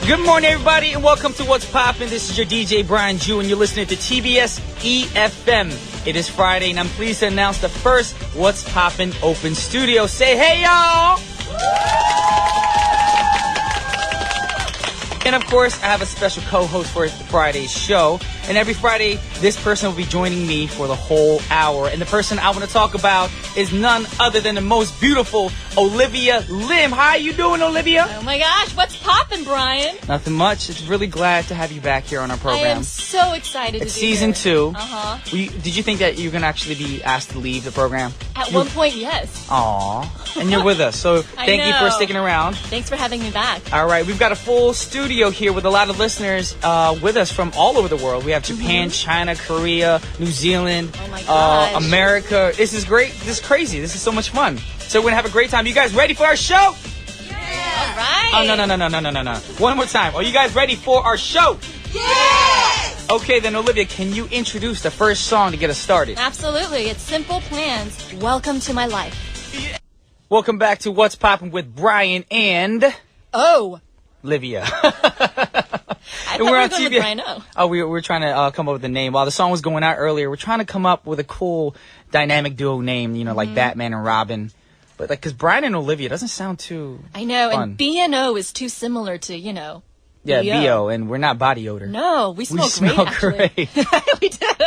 Good morning, everybody, and welcome to What's Poppin'. This is your DJ Brian Jew, and you're listening to TBS efm. It is Friday, and I'm pleased to announce the first What's Poppin' open studio. Say hey, y'all! And of course, I have a special co-host for Friday's show. And every Friday, this person will be joining me for the whole hour. And the person I want to talk about is none other than the most beautiful Olivia Lim. How are you doing, Olivia? Oh my gosh, what's poppin', Brian? Nothing much. It's really glad to have you back here on our program. I am so excited it's to be season here. 2. Uh-huh. Did you think that you were going to actually be asked to leave the program? At one point, yes. Aw. And you're with us. So thank you for sticking around. Thanks for having me back. All right. We've got a full studio here with a lot of listeners with us from all over the world. We have Japan, China, Korea, New Zealand, oh my gosh. America. This is great. This is crazy. This is so much fun. So we're going to have a great time. You guys ready for our show? Yeah. All right. Oh, no. One more time. Are you guys ready for our show? Yes! Okay, then, Olivia, can you introduce the first song to get us started? Absolutely. It's Simple Plans. Welcome to my life. Yeah. Welcome back to What's Poppin' with Brian and... Olivia. I thought we were going with Brian O. Oh, we were trying to come up with a name. While the song was going out earlier, we're trying to come up with a cool dynamic duo name, you know, like Batman and Robin. But like, because Brian and Olivia doesn't sound too I know, fun. and B and O is too similar to, you know. Yeah, B.O., and we're not body odor. No, we smell great. We did.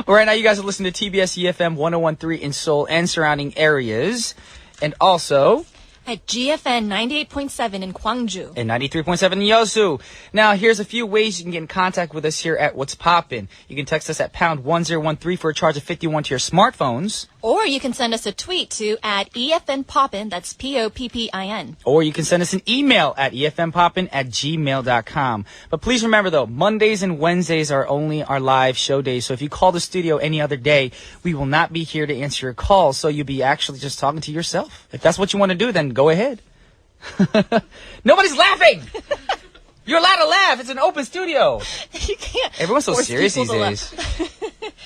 Right now, you guys are listening to TBS efm 101.3 in Seoul and surrounding areas. And also... at GFN 98.7 in Gwangju. And 93.7 in Yosu. Now, here's a few ways you can get in contact with us here at What's Poppin'. You can text us at pound 1013 for a charge of 51 to your smartphones. Or you can send us a tweet to at EFN Poppin, that's Poppin. Or you can send us an email at efmpoppin@gmail.com. But please remember, though, Mondays and Wednesdays are only our live show days. So if you call the studio any other day, we will not be here to answer your calls. So you'll be actually just talking to yourself. If that's what you want to do, then go ahead. Nobody's laughing! You're allowed to laugh. It's an open studio. You can't. Everyone's so serious these days.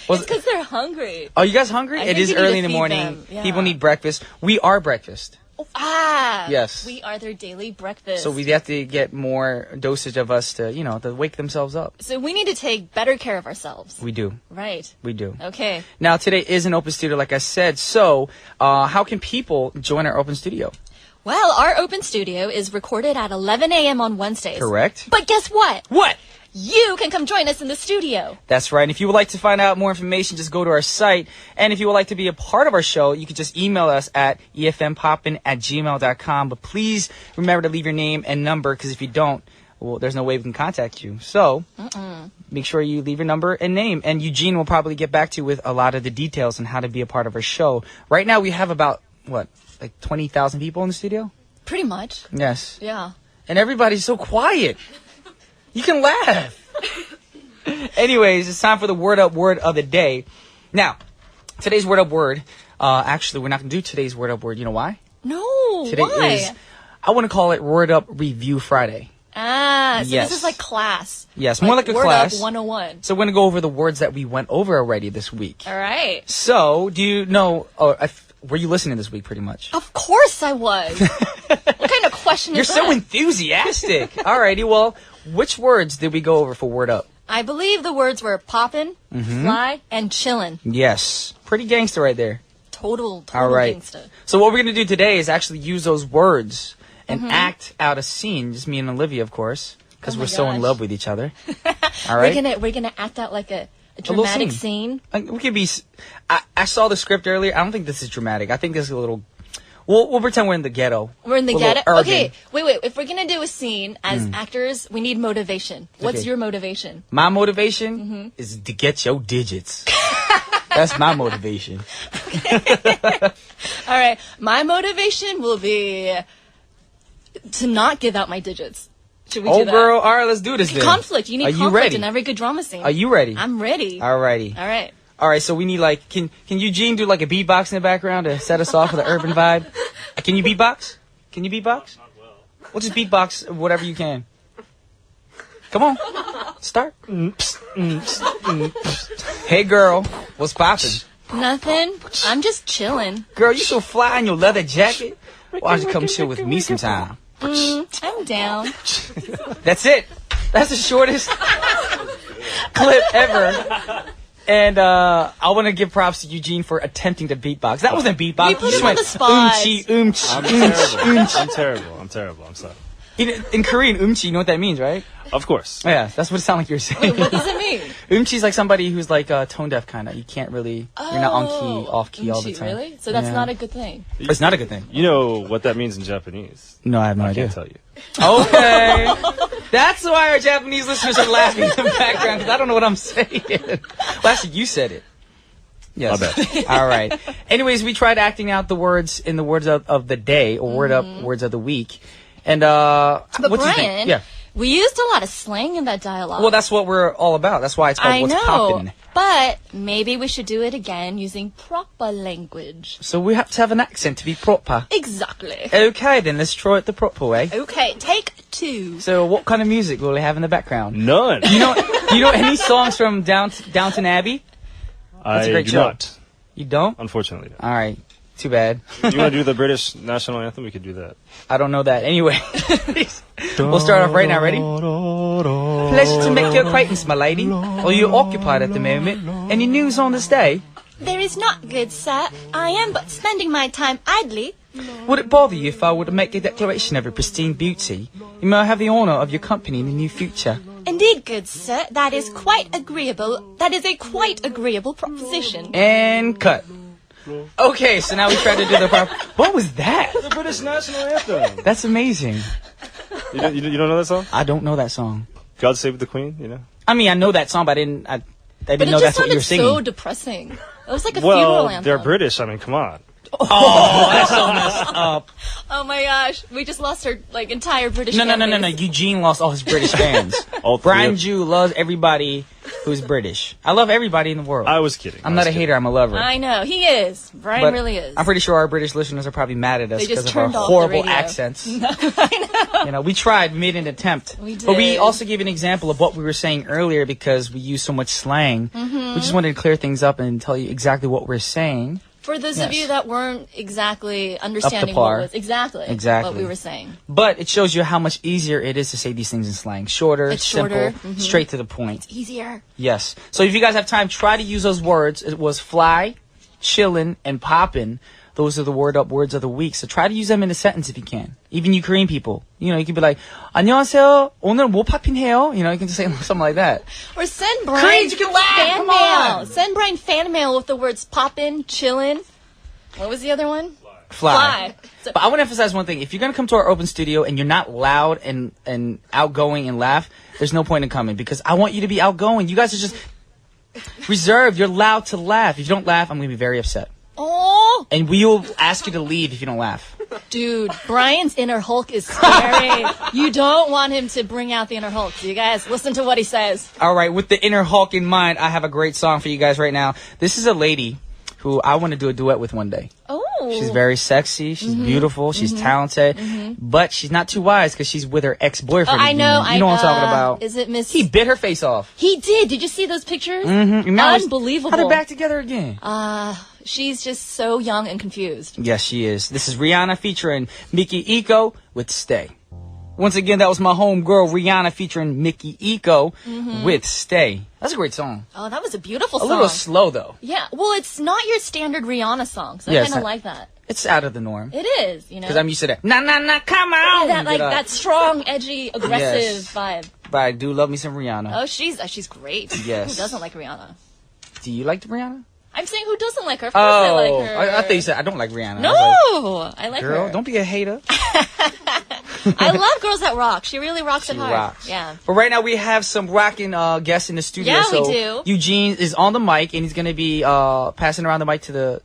It's because they're hungry. Are you guys hungry? It is early in the morning. Yeah. People need breakfast. We are breakfast. Yes. We are their daily breakfast. So we have to get more dosage of us to, to wake themselves up. So we need to take better care of ourselves. We do. Right. We do. Okay. Now, today is an open studio, like I said. So how can people join our open studio? Well, our open studio is recorded at 11 a.m. on Wednesdays. Correct. But guess what? What? You can come join us in the studio. That's right. And if you would like to find out more information, just go to our site. And if you would like to be a part of our show, you can just email us at efmpoppin@gmail.com. But please remember to leave your name and number, because if you don't, well, there's no way we can contact you. So make sure you leave your number and name. And Eugene will probably get back to you with a lot of the details on how to be a part of our show. Right now, we have about, like 20,000 people in the studio? Pretty much. Yes. Yeah. And everybody's so quiet. You can laugh. Anyways, it's time for the Word Up Word of the day. Now, today's Word Up Word, actually, we're not going to do today's Word Up Word. You know why? No, Today I want to call it Word Up Review Friday. So yes. This is like class. Yes, more like a Word class. Up 101. So we're going to go over the words that we went over already this week. All right. So, do you know... were you listening this week, pretty much? Of course I was. What kind of question You're is that? so enthusiastic. Alrighty, well, which words did we go over for Word Up? I believe the words were poppin', fly, and chillin'. Yes. Pretty gangster right there. Total All right. gangsta. So what we're going to do today is actually use those words and act out a scene. Just me and Olivia, of course, because we're so in love with each other. All right? We're gonna act out like a dramatic scene. We could be... I saw the script earlier. I don't think this is dramatic. I think this is a little... We'll pretend we're in the ghetto. We're in the We're ghetto? Okay, wait. If we're gonna do a scene as actors, we need motivation. What's your motivation? My motivation is to get your digits. That's my motivation. All right. My motivation will be to not give out my digits. Should we do that? Girl. All right, let's do this then. Conflict. You need conflict ready? in every good drama scene. Are you ready? I'm ready. Alrighty. All right. All right, so we need can Eugene do like a beatbox in the background to set us off with an urban vibe? Can you beatbox? Not well. We'll just beatbox whatever you can. Come on. Start. Hey girl, what's poppin'? Nothing. I'm just chilling. Girl, you so fly in your leather jacket. Why don't you come chill with me sometime? I'm down. That's it. That's the shortest clip ever. And I want to give props to Eugene for attempting to beatbox. That wasn't beatbox. We put You him on the spot. I'm terrible. I'm sorry. In Korean, you know what that means, right? Of course. Yeah, that's what it sounded like you were saying. Wait, what does it mean? Is like somebody who's like tone deaf kind of. You can't really, you're not on key, off key all the time. Really? So that's Yeah. not a good thing. It's not a good thing. You know what that means in Japanese? No, I have no I idea. can't tell you. Okay. That's why our Japanese listeners are laughing in the background, because I don't know what I'm saying. Well, actually, you said it. Yes. My bad. All right. Anyways, we tried acting out the words in the words of the day, or words of the week. And, But what do you think? Brian, Yeah. we used a lot of slang in that dialogue. Well, that's what we're all about. That's why it's called I What's know, Poppin'. but maybe we should do it again using proper language. So we have to have an accent to be proper. Exactly. Okay, then let's try it the proper way. Okay, take 2. So what kind of music will we have in the background? None. You know any songs from Downton Abbey? That's a I great do show. not. You don't? Unfortunately. All right. Too bad. You want to do the British national anthem? We could do that. I don't know that. Anyway, we'll start off right now. Ready? Pleasure to make your acquaintance, my lady. Are you occupied at the moment? Any news on this day? There is not, good sir. I am but spending my time idly. Would it bother you if I were to make a declaration of your pristine beauty? You may have the honor of your company in the near future. Indeed, good sir, that is quite agreeable. That is a quite agreeable proposition. And cut. Okay, so now we try to do the proper. What was that? The British national anthem. That's amazing. You don't know that song? I don't know that song. God Save the Queen, you know? I mean, I know that song, but I didn't But know it just that's what you were sounded singing. so depressing. It was like a funeral Well, anthem. they're British. I mean, come on. Oh, that's so messed up. Oh my gosh, we just lost our entire British. No. fan base. Eugene lost all his British fans. All three Brian of- Jew loves everybody who's British. I love everybody in the world. I was kidding. I'm not a hater. I'm a lover. I know he is. Brian But really is. I'm pretty sure our British listeners are probably mad at us They just because of our turned off the horrible radio. accents. I know. You know, we tried, made an attempt. We But we did. also gave an example of what we were saying earlier because we use so much slang. Mm-hmm. We just wanted to clear things up and tell you exactly what we're saying. For those of Yes. you that weren't exactly understanding par. what was exactly Exactly. what we were saying. But it shows you how much easier it is to say these things in slang. Shorter, It's simple, shorter. Mhm. straight to the point. Easier. Yes. So if you guys have time, try to use those words. It was fly, chillin', and poppin'. Those are the words of the week. So try to use them in a sentence if you can. Even you Korean people. You know, you can be like, 안녕하세요. 오늘 뭐 팝핀해요? You know, you can just say something like that. Or send Brian Koreans, you can laugh, fan come mail. on. Send Brian fan mail with the words poppin', chillin'. What was the other one? Fly. So, But I want to emphasize one thing. If you're going to come to our open studio and you're not loud and outgoing and laugh, there's no point in coming because I want you to be outgoing. You guys are just reserved. You're loud to laugh. If you don't laugh, I'm going to be very upset. oh, And we will ask you to leave if you don't laugh. dude, Brian's inner Hulk is scary. You don't want him to bring out the inner Hulk. So you guys, listen to what he says. All right, with the inner Hulk in mind, I have a great song for you guys right now. This is a lady who I want to do a duet with one day. Oh. She's very sexy. She's beautiful. She's talented. But she's not too wise because she's with her ex-boyfriend. I know. You know what I'm talking about. Is it Miss? He bit her face off. He did. Did you see those pictures? Mm-hmm. And now it's- Unbelievable. How they're back together again. She's just so young and confused. Yes, she is. This is Rihanna featuring Mickey Iko with Stay. Once again, that was my homegirl Rihanna featuring Mickey Iko with Stay. That's a great song. Oh, that was a beautiful A song. little slow though. Yeah. Well, it's not your standard Rihanna song, so Yeah, I it's kind of not- like that. It's out of the norm. It is, you know. Because I'm used to that. Nah, nah, nah, come on. that like Get up. that strong, edgy, aggressive Yes. vibe. But I do love me some Rihanna. Oh, she's great. Yes. Who doesn't like Rihanna? Do you like Rihanna? I'm saying who doesn't like her? Of course I like her. I thought you said I don't like Rihanna. No, I was I like like, girl, her. don't be a hater. I love girls that rock. She really rocks it She hard. rocks. Yeah. But right now we have some rocking guests in the studio. Yeah, we so do. Eugene is on the mic and he's going to be passing around the mic to the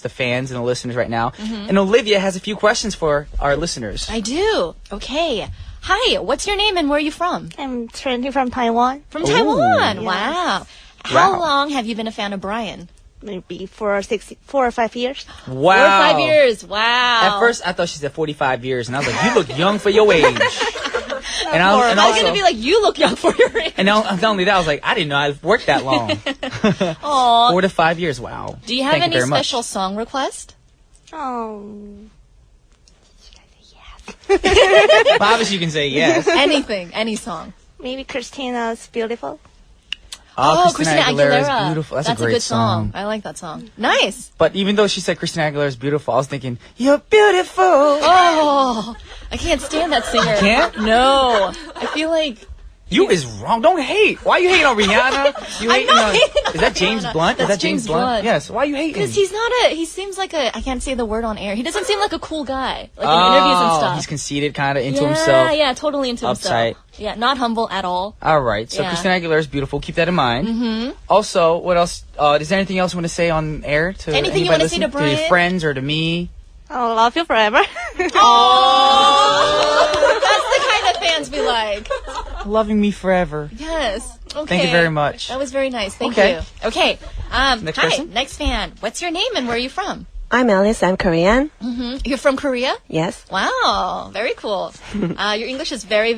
fans and the listeners right now. Mm-hmm. And Olivia has a few questions for our listeners. I do. Okay. Hi, what's your name and where are you from? I'm currently from Taiwan. From Taiwan. Yes. Wow. How Wow. long have you been a fan of Brian? Maybe 4 or 5 years. Wow. 4 or 5 years. Wow. At first I thought she said 45 years and I was like, you look young for your age. and I I, and was also, gonna be like, you look young for your age. and not only that, I was like, I didn't know I've worked that long. Aw. 4 to 5 years. Wow. Do you have Thank any very much. special song request? Oh. Should I say yes? But obviously you can say yes. Anything, any song. Maybe Christina's Beautiful. Oh, Christina Aguilera's beautiful. That's a a great good song. I like that song. Nice. But even though she said Christina Aguilera's beautiful, I was thinking, you're beautiful. Oh, I can't stand that singer. Can't? No. I feel like You is wrong. Don't hate. Why are you hating on Rihanna? You I'm hating not on... hating on Is that James Rihanna. Blunt? That's Is that James James Blunt? Blunt. Yes. Why are you hating? because he seems like I can't say the word on air. He doesn't seem like a cool guy. Like in interviews and stuff. He's conceited, kind of into yeah, himself. Yeah, totally into Uptight. himself. Yeah, not humble at all. All right. So Yeah. Christina Aguilera is beautiful. Keep that in mind. Mm-hmm. Also, what else? Is there anything else you want to say on air to Anything you anybody wanna say to listening? To your Brian? friends or to me? I'll love you forever. Oh, that's the kind of fans we like. Loving me forever. Yes. Okay. Thank you very much. That was very nice. Thank Okay. you. Okay. Next hi, person? next fan. What's your name and where are you from? I'm Alice. I'm Korean. You're from Korea? Yes. Wow, very cool. Your English is very,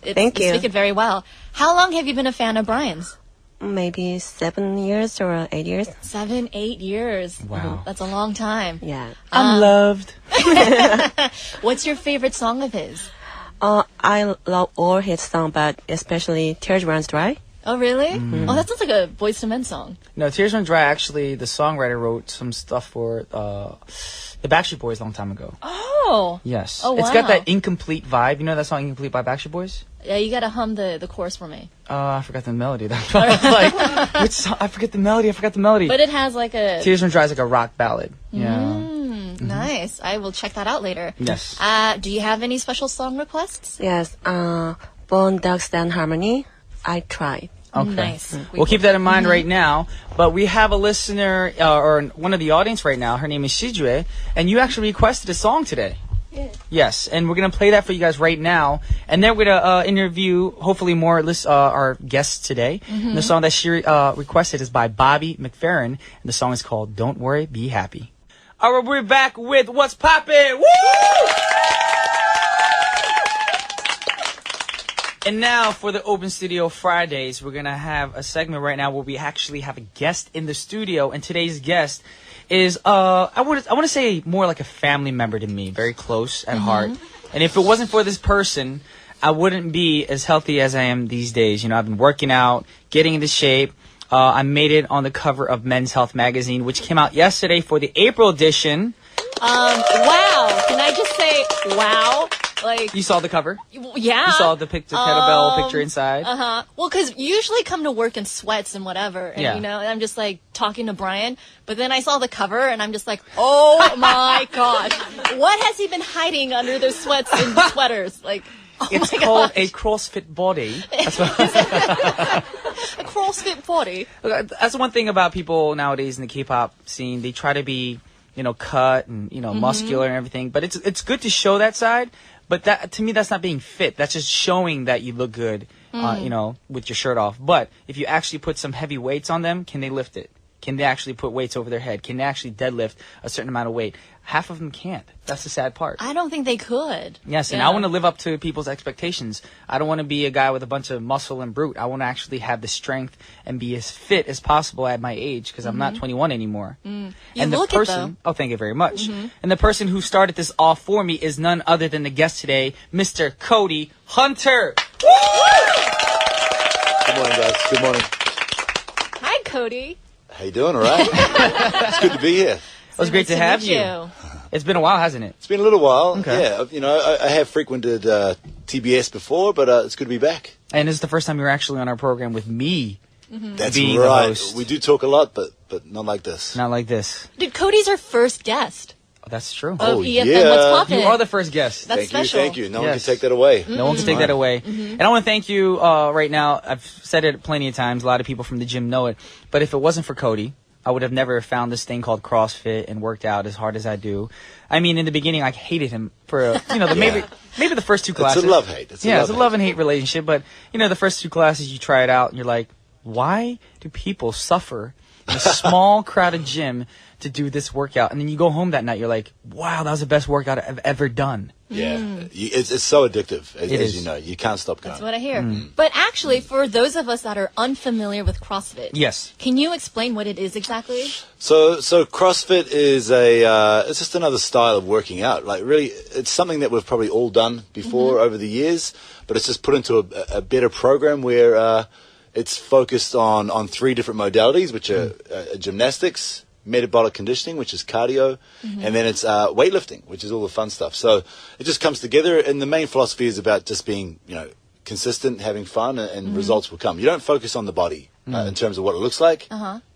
Thank you. speak it very well. How long have you been a fan of Brian's? Maybe 7 years or 8 years. 7, 8 years. Wow. That's a long time. Yeah. I'm loved. What's your favorite song of his? I love all his songs, but especially Tears Runs Dry. Oh, really? Oh, that sounds like a Boyz II Men song. No, Tears Run Dry, actually, the songwriter wrote some stuff for the Backstreet Boys a long time ago. Oh. Yes. Oh, It's got wow. that incomplete vibe. You know that song Incomplete by Backstreet Boys? Yeah, you gotta hum the chorus for me. I forgot the melody. That's why I was like, which song? I forget the melody. But it has like a... Tears Run Dry is like a rock ballad. Yeah. Nice. I will check that out later. Yes. Do you have any special song requests? Yes. Bone Thugs and Harmony. I tried. Okay. Nice. We'll keep that in mind right now. But we have a listener, or one of the audience right now. Her name is Shijue, and you actually requested a song today. Yeah. Yes, and we're gonna play that for you guys right now, and then we're gonna interview hopefully more our guests today. And the song that she requested is by Bobby McFerrin, and the song is called "Don't Worry, Be Happy." All right, we're back with What's Poppin'. Woo! And now for the Open Studio Fridays, we're gonna have a segment right now where we actually have a guest in the studio, and today's guest is I want to say more like a family member to me, very close at heart. And if it wasn't for this person, I wouldn't be as healthy as I am these days. You know, I've been working out, getting into shape. I made it on the cover of Men's Health magazine, which came out yesterday for the April edition. Wow. Can I just say, wow? Like, You saw the cover? yeah. You saw the kettlebell picture inside? Uh-huh. Well, because you usually come to work in sweats and whatever, and Yeah. you know, and I'm just like talking to Brian, but then I saw the cover and I'm just like, oh my gosh, what has he been hiding under those sweats and sweaters? Like, oh It's my called gosh. a CrossFit body. That's what A CrossFit body. That's one thing about people nowadays in the K-pop scene. They try to be, cut and muscular and everything. But it's good to show that side. But that to me, that's not being fit. That's just showing that you look good, with your shirt off. But if you actually put some heavy weights on them, can they lift it? Can they actually put weights over their head? Can they actually deadlift a certain amount of weight? Half of them can't. That's the sad part. I don't think they could. Yes, and I want to live up to people's expectations. I don't want to be a guy with a bunch of muscle and brute. I want to actually have the strength and be as fit as possible at my age because I'm not 21 anymore. You And the look it, person, oh, thank you very much. And the person who started this off for me is none other than the guest today, Mr. Cody Hunter. Good morning, guys. Good morning. Hi, Cody. How you doing? All right? It's good to be here. It was great to have meet you. It's been a while, hasn't it? It's been a little while. Okay. Yeah, I have frequented TBS before, but it's good to be back. And this is the first time you're actually on our program with me. That's Being the right. host. We do talk a lot, but not like this. Not like this. Dude, Cody's our first guest Oh, that's true. of Oh, EFM yeah. What's Poppin'. You are the first guest. That's Thank special. you. No one Yes. can take that away. No one can take that away. And I want to thank you right now. I've said it plenty of times. A lot of people from the gym know it. But if it wasn't for Cody, I would have never found this thing called CrossFit and worked out as hard as I do. I mean, in the beginning, I hated him for, maybe the first two classes. It's a love-hate. It's a love and hate relationship. But, the first two classes, you try it out and you're like, why do people suffer in a small, crowded gym to do this workout. And then you go home that night, you're like, wow, that was the best workout I've ever done. Yeah, it's so addictive, as is. you know. You can't stop going. That's what I hear. But actually, for those of us that are unfamiliar with CrossFit, Yes. can you explain what it is exactly? So CrossFit is it's just another style of working out. Like really, it's something that we've probably all done before over the years, but it's just put into a better program where it's focused on 3 different modalities, which are gymnastics, metabolic conditioning, which is cardio, and then it's weightlifting, which is all the fun stuff. So it just comes together, and the main philosophy is about just being, consistent, having fun, and results will come. You don't focus on the body in terms of what it looks like.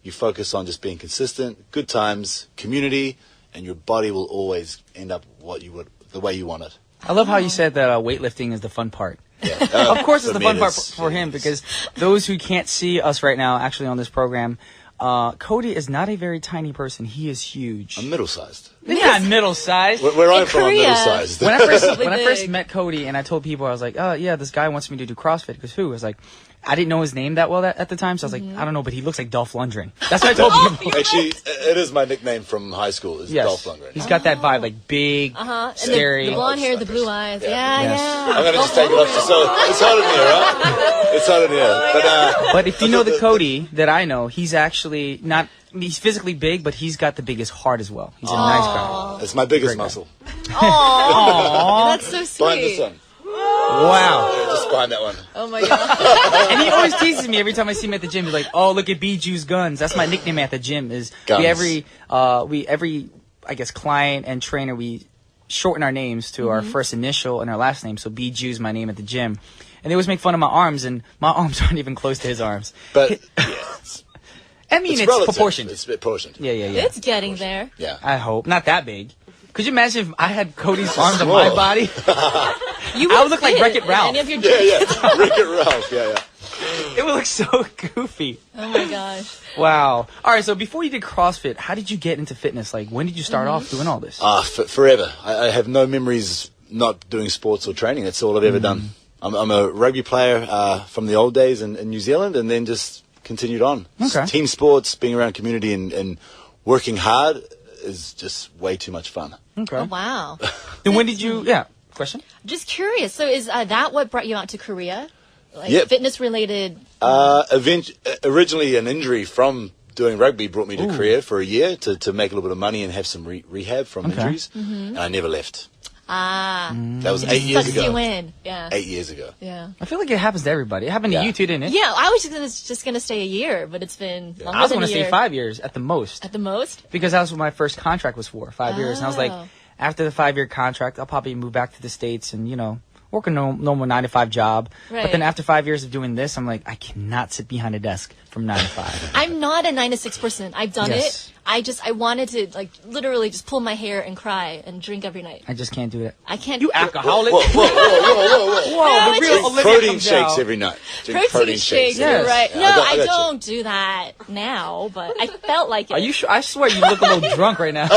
You focus on just being consistent, good times, community, and your body will always end up the way you want it. I love how you said that weightlifting is the fun part. Yeah. Of course, it's the me fun it part is. for him, because those who can't see us right now, actually on this program, Cody is not a very tiny person. He is huge. I'm middle-sized. He's not middle-sized. Where I'm from, I'm Korea. middle-sized. When I first big. met Cody and I told people, I was like, oh yeah, this guy wants me to do CrossFit. Because who? I was like, I didn't know his name that well at the time, so I was like, I don't know, but he looks like Dolph Lundgren. That's what I told people. Actually, it is my nickname from high school, is Dolph Lundgren. He's got that vibe, like big, And scary. the blonde hair, the blue eyes. Yeah, Yes. I'm going to just take it off so it's hot in here, right? It's hot in here. But if you know the Cody that I know, he's actually not. He's physically big, but he's got the biggest heart as well. He's a nice guy. It's my biggest Great guy. muscle. That's so Behind the sweet. sun. Wow. Yeah, just behind that one. Oh my god. And he always teases me every time I see him at the gym. He's like, "Oh, look at Biju's guns." That's my nickname at the gym. Is Guns. every I guess client and trainer, we shorten our names to our first initial and our last name. So Biju's my name at the gym. And they always make fun of my arms, and my arms aren't even close to his arms. But I mean, it's relative. proportioned. It's proportioned. Yeah. It's getting there. Yeah. I hope not that big. Could you imagine if I had Cody's arms on Small. my body? You I would look like fit Wreck-It in Ralph. Any of your Yeah. Wreck-It Ralph. Yeah. It would look so goofy. Oh my gosh. Wow. All right. So before you did CrossFit, how did you get into fitness? Like, when did you start off doing all this? Forever. I have no memories not doing sports or training. That's all I've ever done. I'm a rugby player from the old days in New Zealand, and then just continued on. Okay. Team sports, being around community, and working hard is just way too much fun. Okay. Oh wow. Then when did you? Yeah. Question. Just curious. So is that what brought you out to Korea? Like Yep. fitness related? Originally, an injury from doing rugby brought me to Korea for a year to make a little bit of money and have some rehab from injuries, and I never left. That was 8 years Sucks ago. you in. Yeah. 8 years ago. Yeah. I feel like it happens to everybody. It happened to Yeah. you too, didn't it? Yeah, I was just gonna stay a year, but it's been longer I was than going a to stay year. 5 years at the most, At the most? because that's what my first contract was for, 5 years. And I was like, Oh. after the 5-year contract, I'll probably move back to the States and work a normal 9-to-5 job. Right. But then after 5 years of doing this, I'm like, I cannot sit behind a desk from 9 to 5. I'm not a 9 to 6 person. I've done Yes. it. I wanted to literally just pull my hair and cry and drink every night. I just can't do it. I can't. You alcoholic. Whoa. Whoa, the it's real just- Olivia Protein comes shakes out. every night. Drink Protein shakes, Yes. you're right. Yeah, No, I I got you. don't do that now, but I felt like it. Are you sure? I swear you look a little drunk right now.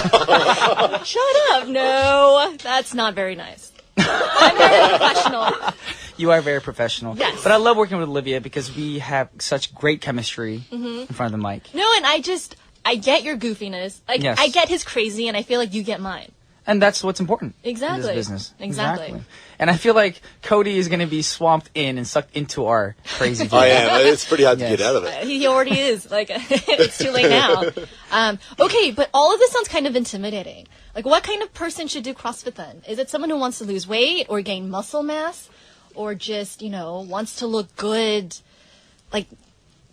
Shut up. No, that's not very nice. I'm very professional. You are very professional. Yes. But I love working with Olivia because we have such great chemistry in front of the mic. No, and I get your goofiness. Like, Yes. I get his crazy, and I feel like you get mine. And that's what's important in Exactly. this business. Exactly. And I feel like Cody is going to be swamped in and sucked into our crazy I am. It's pretty hard to Yes. get out of it. He already is. Like, it's too late now. Okay, but all of this sounds kind of intimidating. Like, what kind of person should do CrossFit then? Is it someone who wants to lose weight or gain muscle mass? Or just, wants to look good, like,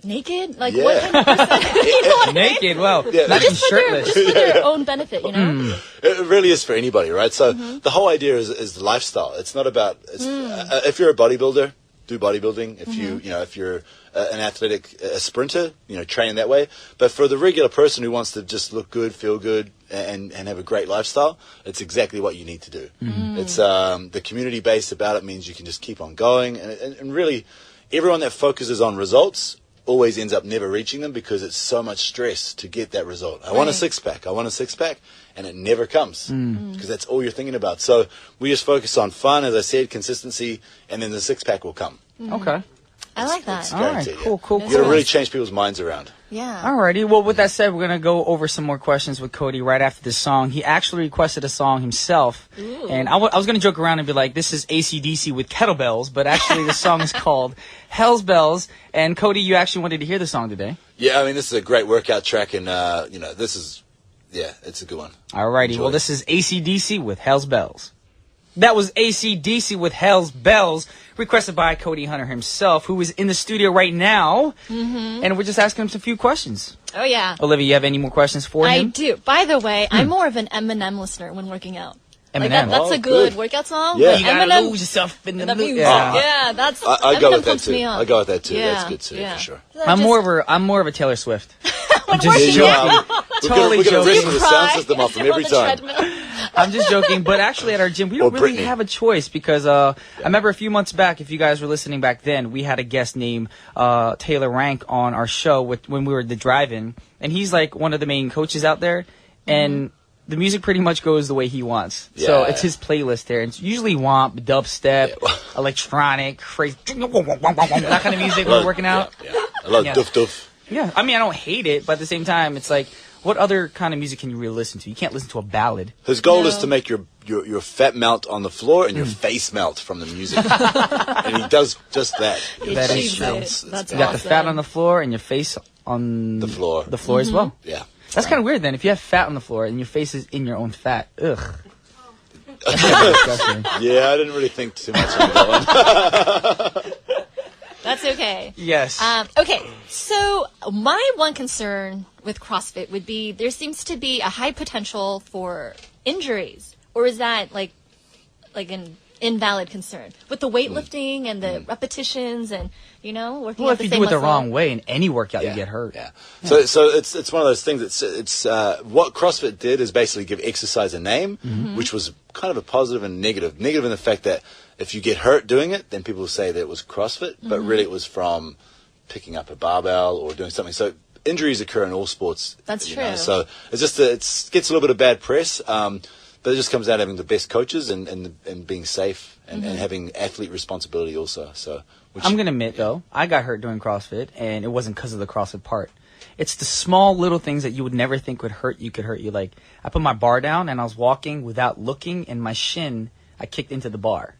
naked? Like, what Yeah. kind of person? You know what I mean? Naked, well, Yeah. not even Just for their, shirtless. just for their own benefit, you know? It really is for anybody, right? So the whole idea is the lifestyle. It's not about if you're a bodybuilder, do bodybuilding. If if you're an athletic sprinter, train that way. But for the regular person who wants to just look good, feel good, and have a great lifestyle, it's exactly what you need to do. It's the community base about it means you can just keep on going, and really everyone that focuses on results always ends up never reaching them because it's so much stress to get that result. I want a six-pack. I want a six-pack. And it never comes because that's all you're thinking about. So we just focus on fun, as I said, consistency, and then the six-pack will come. Okay. I like that. It's All right, guaranteed, cool, yeah. cool, You cool. gotta really change people's minds around. Yeah. Alrighty. Well, with that said, we're gonna go over some more questions with Cody right after this song. He actually requested a song himself, and I was gonna joke around and be like, "This is AC/DC with kettlebells," but actually, the song is called "Hell's Bells." And Cody, you actually wanted to hear the song today. Yeah, I mean, this is a great workout track, and this is, it's a good one. Alrighty. Enjoy Well, it. this is AC/DC with "Hell's Bells." That was AC/DC with "Hell's Bells," requested by Cody Hunter himself, who is in the studio right now, and we're just asking him some few questions. Oh, yeah. Olivia, you have any more questions for I him? do. By the way, I'm more of an Eminem listener when working out. Like Eminem. that's Oh, a good good. workout song. Yeah. but You gotta Eminem, lose yourself in the the music. music. Yeah, that's I Eminem go with that pumps too. me up. I go with that too. Yeah, That's good too, yeah. for sure. I'm more of a Taylor Swift. I'm just working joking. out. Totally we're gonna joking. listen to the sound system off from on every the time. treadmill. I'm just joking, but actually at our gym, we don't Or really Britney. have a choice because I remember a few months back, if you guys were listening back then, we had a guest named Taylor Rank on our show when we were at the drive-in, and he's like one of the main coaches out there, and the music pretty much goes the way he wants. So Yeah. it's his playlist there. It's usually womp, dubstep, electronic, crazy, that kind of music when we're working out. Yeah. I love Yeah. doof doof. Yeah, I mean, I don't hate it, but at the same time, it's like, what other kind of music can you really listen to? You can't listen to a ballad. His goal is No. to make your fat melt on the floor and your face melt from the music. And he does just that. Your That face is true. melts. It's That's You got the awesome. fat on the floor and your face on The floor. The floor as well. Yeah. That's kind of weird then. If you have fat on the floor and your face is in your own fat, ugh. That's kinda disgusting. Yeah, I didn't really think too much on that one. That's okay. Yes. Okay, so my one concern with CrossFit would be there seems to be a high potential for injuries, or is that like an invalid concern with the weightlifting and the repetitions and working Well, out if the you same do it the muscle? wrong way in any workout, you get hurt. Yeah. So it's one of those things it's what CrossFit did is basically give exercise a name, which was kind of a positive and negative. Negative in the fact that if you get hurt doing it, then people will say that it was CrossFit, but really it was from picking up a barbell or doing something. So injuries occur in all sports. That's you know. true. So it's just it gets a little bit of bad press. But it just comes down to having the best coaches and being safe and having athlete responsibility also. So I'm going to admit, though, I got hurt doing CrossFit, and it wasn't because of the CrossFit part. It's the small little things that you would never think would hurt you could hurt you. Like, I put my bar down, and I was walking without looking, and my shin, I kicked into the bar.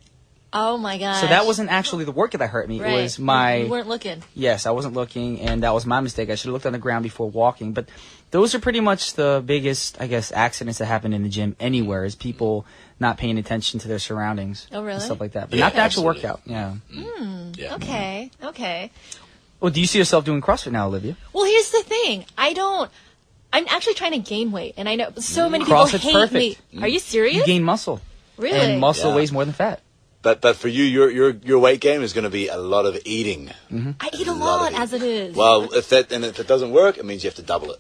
Oh my gosh. So that wasn't actually the workout that hurt me. right. It was my... You weren't looking. Yes, I wasn't looking, and that was my mistake. I should have looked on the ground before walking. But those are pretty much the biggest, I guess, accidents that happen in the gym anywhere, is people not paying attention to their surroundings. Oh, really? And stuff like that. But Yeah, not the actual absolutely. workout. Yeah. yeah. Okay. Well, do you see yourself doing CrossFit now, Olivia? Well, here's the thing. I'm actually trying to gain weight, and I know so many people CrossFit's hate perfect. me. Are you serious? You gain muscle. Really? And muscle Yeah. weighs more than fat. But for you, your weight gain is going to be a lot of eating. I eat a lot lot of as it is. Well, if it doesn't work, it means you have to double it.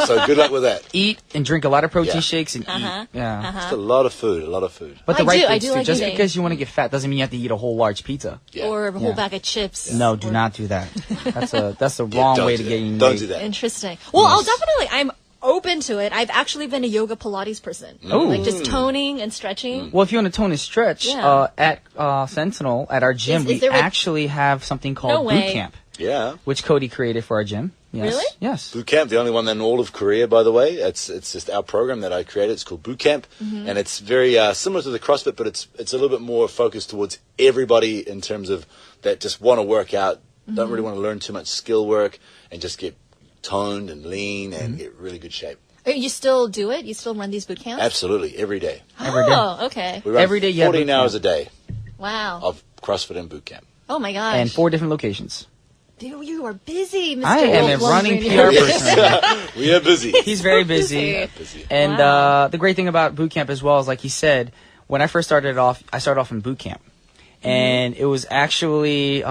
So good luck with that. Eat and drink a lot of protein Yeah. shakes and eat. Yeah. It's a lot of food. But the I right do- I things do too. like Just eating. because you want to get fat doesn't mean you have to eat a whole large pizza. Yeah. Or a whole Yeah. bag of chips. No, do Or- not do that. That's the wrong Don't way do to that. gain Don't weight. do that. Interesting. Well, Yes. I'm open to it. I've actually been a yoga Pilates person. Ooh. Like just toning and stretching. Well, if you want to tone and stretch, Yeah. at Sentinel, at our gym, Is we there a- actually have something No called way. Boot Camp, Yeah. which Cody created for our gym. Yes. Really? Yes. Boot Camp, the only one in all of Korea, by the way. It's just our program that I created. It's called Boot Camp, and it's very similar to the CrossFit, but it's a little bit more focused towards everybody in terms of that just want to work out, don't really want to learn too much skill work, and just get toned and lean and get really good shape. You still do it? You still run these boot camps? Absolutely, every day. Every day. Oh, okay. We run Every day you have 14 boot hours camp. a day Wow. of CrossFit and Boot Camp. Oh my gosh. And 4 different locations. Dude, you are busy, Mr. I am a Wolf running Lundgren. PR person. We are busy. He's very busy. busy. And Wow. the great thing about boot camp as well is, like he said, when I first started off, I started off in boot camp. And it was actually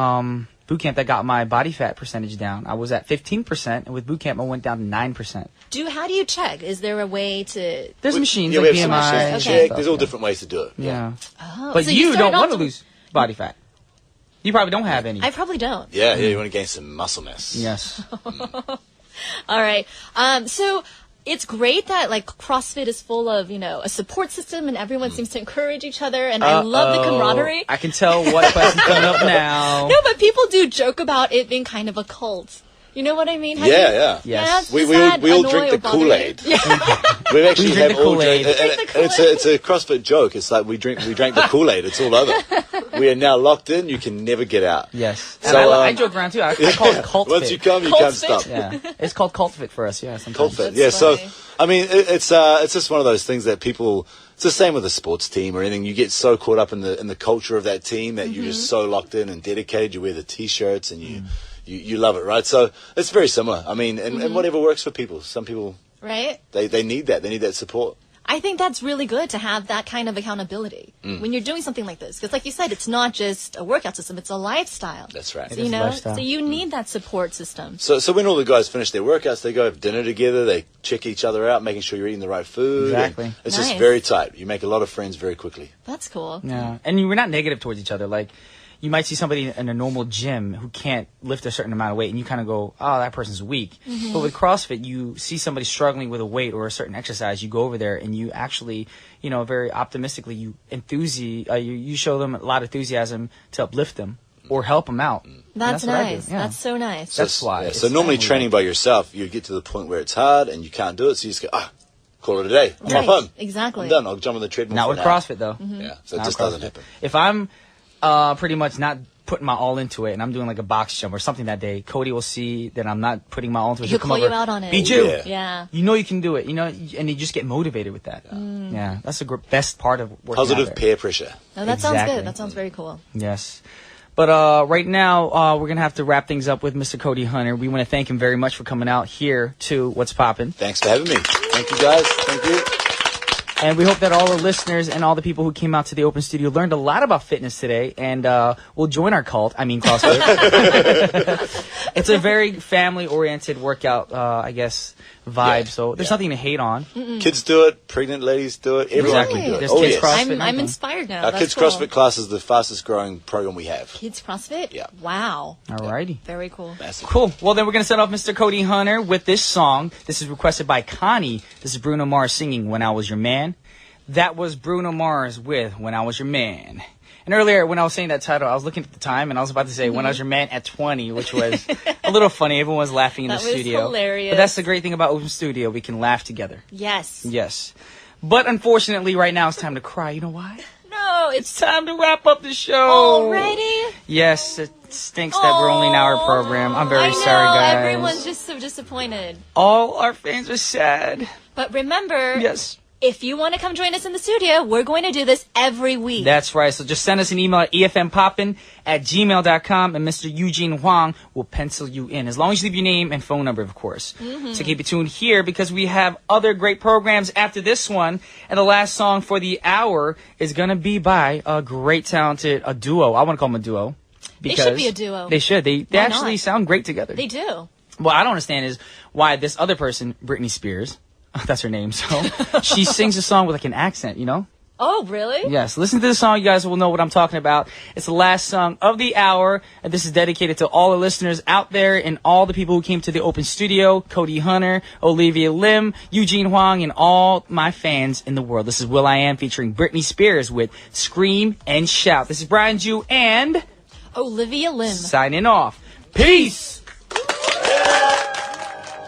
boot camp that got my body fat percentage down. I was at 15%, and with boot camp, I went down to 9%. How do you check? Is there a way to... There's machines Yeah, like we have some BMI. machines to and check. stuff, There's all yeah. different ways to do it. Yeah. Oh, But so you started don't off want to lose body fat. You probably don't have any. I probably don't. Yeah, you want to gain some muscle mass. Yes. All right. So it's great that like CrossFit is full of, a support system and everyone seems to encourage each other and I love the camaraderie. I can tell what question's coming up now. No, but But people do joke about it being kind of a cult. You know what I mean? Yeah. Yes. Does We that all annoy drink or the bother you? Kool-Aid. Yeah. We actually We drink have the all Kool-Aid. drink, and it's a CrossFit joke. It's like we drank the Kool-Aid. It's all over. We are now locked in. You can never get out. Yes. So, And I joke around too. I call it cult Once fit. you come, you Cult can't fit. stop. Yeah. It's called cult fit for us. Yeah. Sometimes. Cold fit. That's Yeah. So, funny. I mean, it's just one of those things that people. It's the same with a sports team or anything. You get so caught up in the culture of that team that you're just so locked in and dedicated. You wear the T-shirts and you love it, right? So it's very similar. I mean, and whatever works for people. Some people Right? they need that. They need that support. I think that's really good to have that kind of accountability when you're doing something like this. Because like you said, it's not just a workout system, it's a lifestyle. That's right. So, It is you a know, lifestyle. so you need that support system. So when all the guys finish their workouts, they go have dinner together. They check each other out, making sure you're eating the right food. and Exactly. It's just Nice. very tight. You make a lot of friends very quickly. That's cool. Yeah, and we're not negative towards each other. Like, you might see somebody in a normal gym who can't lift a certain amount of weight, and you kind of go, "Oh, that person's weak." But with CrossFit, you see somebody struggling with a weight or a certain exercise, you go over there and you actually, very optimistically, you show them a lot of enthusiasm to uplift them or help them out. And That's what I do. nice. Yeah. That's so nice. That's why. Yeah, It's so normally family. training by yourself, you get to the point where it's hard and you can't do it. So you just go, call it a day. I'm Right, off home. exactly. I'm done. I'll jump on the treadmill. Not for with an hour. CrossFit though. Yeah, so it Not just with doesn't CrossFit. happen. If I'm pretty much not putting my all into it and I'm doing like a box jump or something that day, Cody will see that I'm not putting my all into it. He'll come call you over, out on it. Bijou, Yeah. Yeah. you know you can do it, and you just get motivated with that. Yeah, that's the best part of working Positive out there. peer pressure. No, that sounds Exactly. good. That sounds very cool. Yes. But right now, we're going to have to wrap things up with Mr. Cody Hunter. We want to thank him very much for coming out here to What's Poppin'. Thanks for having me. Thank you, guys. Thank you. And we hope that all the listeners and all the people who came out to the open studio learned a lot about fitness today and will join our cult. I mean, CrossFit. It's a very family-oriented workout, I guess, vibe. Yeah, So there's yeah. nothing to hate on. Kids do it. Pregnant ladies do it. Everyone Exactly. can do it. There's Oh, kids yes. CrossFit. I'm inspired now. Our That's Kids cool. CrossFit class is the fastest growing program we have. Kids CrossFit? Yeah. Wow. Alrighty. Very cool. Massive. Cool. Well, then we're going to send off Mr. Cody Hunter with this song. This is requested by Connie. This is Bruno Mars singing When I Was Your Man. That was Bruno Mars with When I Was Your Man. And earlier, when I was saying that title, I was looking at the time, and I was about to say When I Was Your Man at 20, which was a little funny. Everyone was laughing in That the was studio. hilarious. But that's the great thing about Open Studio. We can laugh together. Yes. Yes. But unfortunately, right now, it's time to cry. You know why? No, It's time to wrap up the show. already. Yes, it stinks that we're only an hour program. I'm very I know, sorry, guys. Everyone's just so disappointed. All our fans are sad. But remember, Yes. if you want to come join us in the studio, we're going to do this every week. That's right. So just send us an email at efmpoppin@gmail.com and Mr. Eugene Huang will pencil you in. As long as you leave your name and phone number, of course. So keep it tuned here because we have other great programs after this one. And the last song for the hour is going to be by a great talented duo. I want to call them a duo. They should be a duo. They should. They Why actually not? sound great together. They do. What I don't understand is why this other person, Britney Spears, that's her name, so she sings a song with like an accent, you know? Oh, really? Yes, listen to the song, you guys will know what I'm talking about. It's the last song of the hour, and this is dedicated to all the listeners out there and all the people who came to the open studio, Cody Hunter, Olivia Lim, Eugene Huang, and all my fans in the world. This is Will I Am featuring Britney Spears with Scream and Shout. This is Brian Jew and Olivia Lim. signing off. Peace!